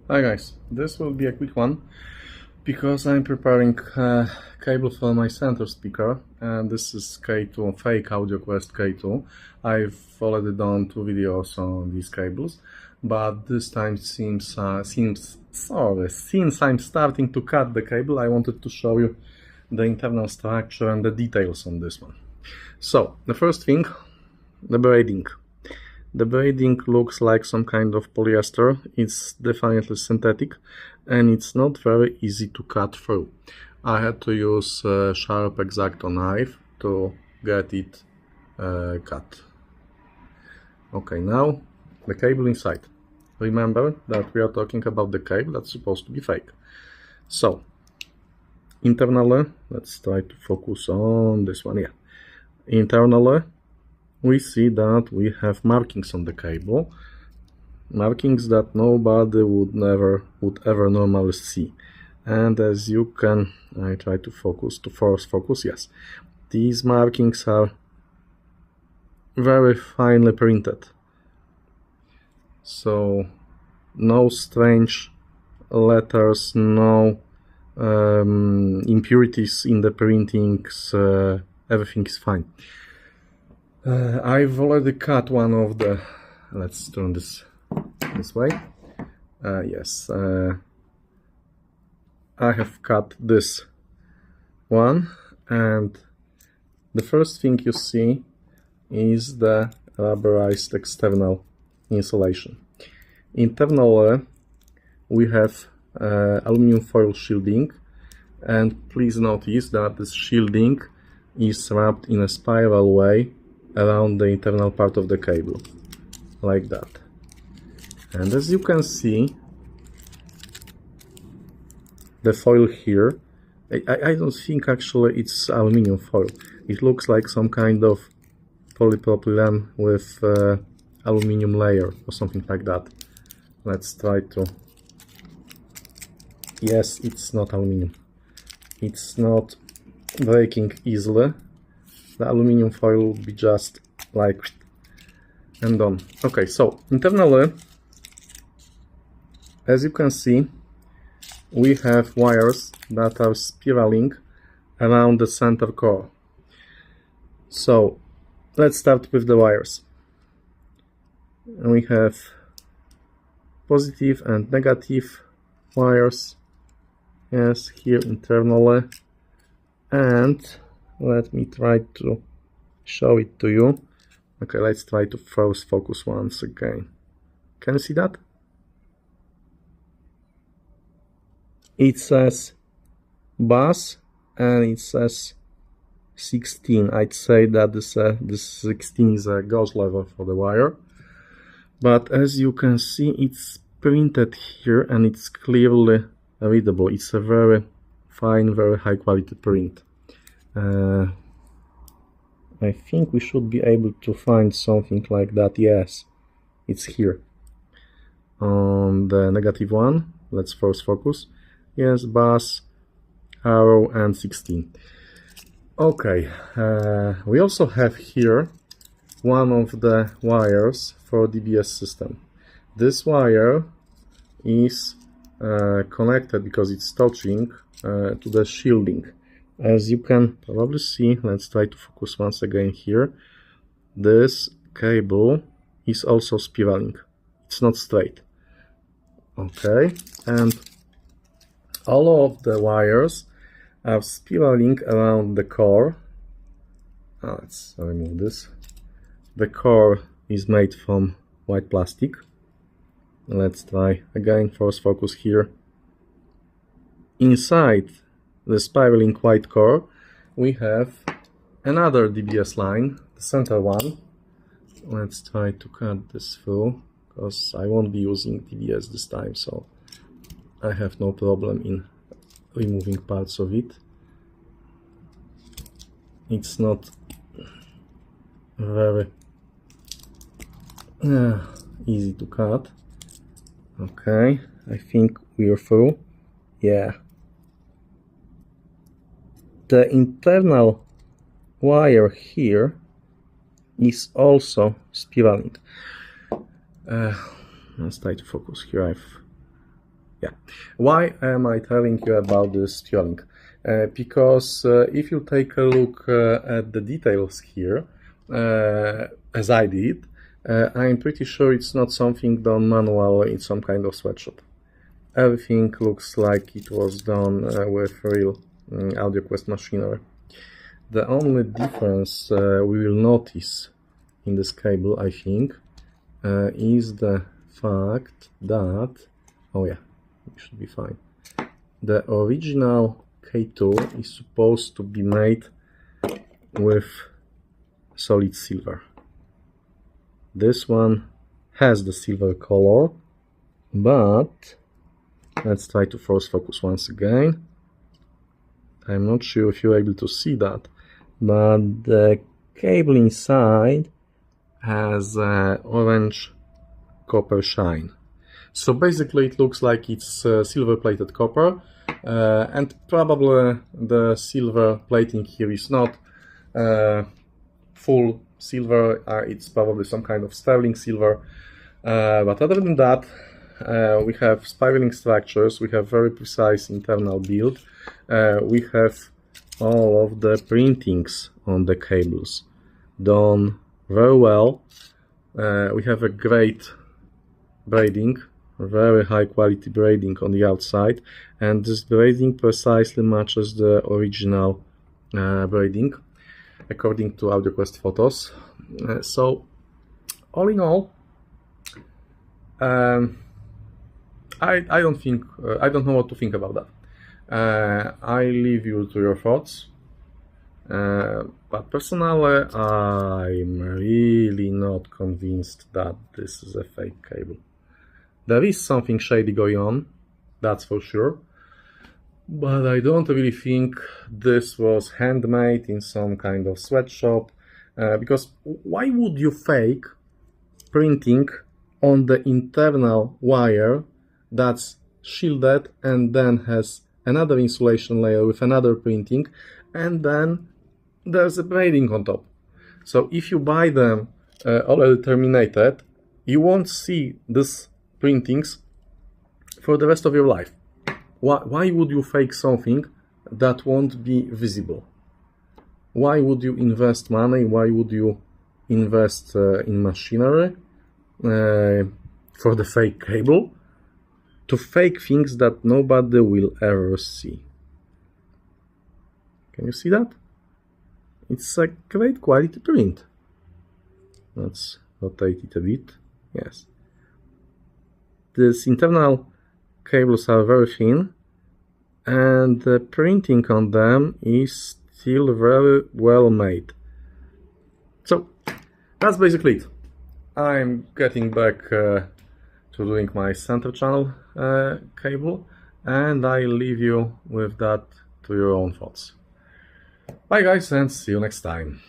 Hi guys, this will be a quick one because I'm preparing a cable for my center speaker, and this is K2, fake AudioQuest K2. I've already done 2 videos on these cables, but this time since I'm starting to cut the cable, I wanted to show you the internal structure and the details on this one. So the first thing, the braiding. The braiding looks like some kind of polyester. It's definitely synthetic and it's not very easy to cut through. I had to use a sharp X-Acto knife to get it cut. Okay, now the cable inside. Remember that we are talking about the cable that's supposed to be fake. So, internally, let's try to focus on this one. Yeah, internally, we see that we have markings on the cable, markings that nobody would ever normally see. And as you can, I try to focus, to force focus, yes, these markings are very finely printed, so no strange letters, no impurities in the printings, everything is fine. I've already cut one of the, let's turn this way, yes, I have cut this one, and the first thing you see is the rubberized external insulation. Internally we have aluminum foil shielding, and please notice that this shielding is wrapped in a spiral way around the internal part of the cable, like that. And as you can see, the foil here, I don't think actually it's aluminum foil. It looks like some kind of polypropylene with aluminum layer or something like that. Let's try to... Yes, it's not aluminum. It's not breaking easily. The aluminum foil will be just like and done. Okay, so internally, as you can see, we have wires that are spiraling around the center core. So let's start with the wires. We have positive and negative wires, yes, here internally, and let me try to show it to you. Okay, let's try to force focus once again. Can you see that? It says bus and it says 16. I'd say that this 16 is a gauge level for the wire, but as you can see, it's printed here and it's clearly readable. It's a very fine, very high quality print. I think we should be able to find something like that. Yes, it's here on the negative one. Let's force focus. Yes, bus, arrow, and 16. Okay, we also have here one of the wires for DBS system. This wire is connected, because it's touching, to the shielding. As you can probably see, let's try to focus once again here. This cable is also spiraling. It's not straight. Okay, and all of the wires are spiraling around the core. Let's remove this. The core is made from white plastic. Let's try again, force focus here. Inside the spiraling white core, we have another DBS line, the center one. Let's try to cut this through, because I won't be using DBS this time, so I have no problem in removing parts of it. It's not very easy to cut. Okay, I think we're through. Yeah. The internal wire here is also spiraling. Let's try to focus here. I've Yeah. Why am I telling you about this tooling? Because if you take a look at the details here, as I did, I'm pretty sure it's not something done manually in some kind of sweatshop. Everything looks like it was done with real AudioQuest machinery. The only difference we will notice in this cable, I think, is the fact that, oh yeah, it should be fine. The original K2 is supposed to be made with solid silver. This one has the silver color, but let's try to force focus once again. I'm not sure if you're able to see that, but the cable inside has orange copper shine. So basically it looks like it's silver plated copper, and probably the silver plating here is not full silver, it's probably some kind of sterling silver, but other than that, we have spiraling structures, we have very precise internal build, we have all of the printings on the cables done very well. We have a great braiding, very high quality braiding on the outside, and this braiding precisely matches the original braiding according to AudioQuest photos. So all in all, I don't think I don't know what to think about that. I leave you to your thoughts, but personally I'm really not convinced that this is a fake cable. There is something shady going on, that's for sure, but I don't really think this was handmade in some kind of sweatshop, because why would you fake printing on the internal wire that's shielded and then has another insulation layer with another printing, and then there's a braiding on top? So if you buy them already terminated, you won't see this printings for the rest of your life. Why would you fake something that won't be visible? Why would you invest money? Why would you invest in machinery for the fake cable to fake things that nobody will ever see? Can you see that? It's a great quality print. Let's rotate it a bit. Yes. These internal cables are very thin, and the printing on them is still very well made. So that's basically it. I'm getting back to doing my center channel cable, and I leave you with that to your own thoughts. Bye guys, and see you next time.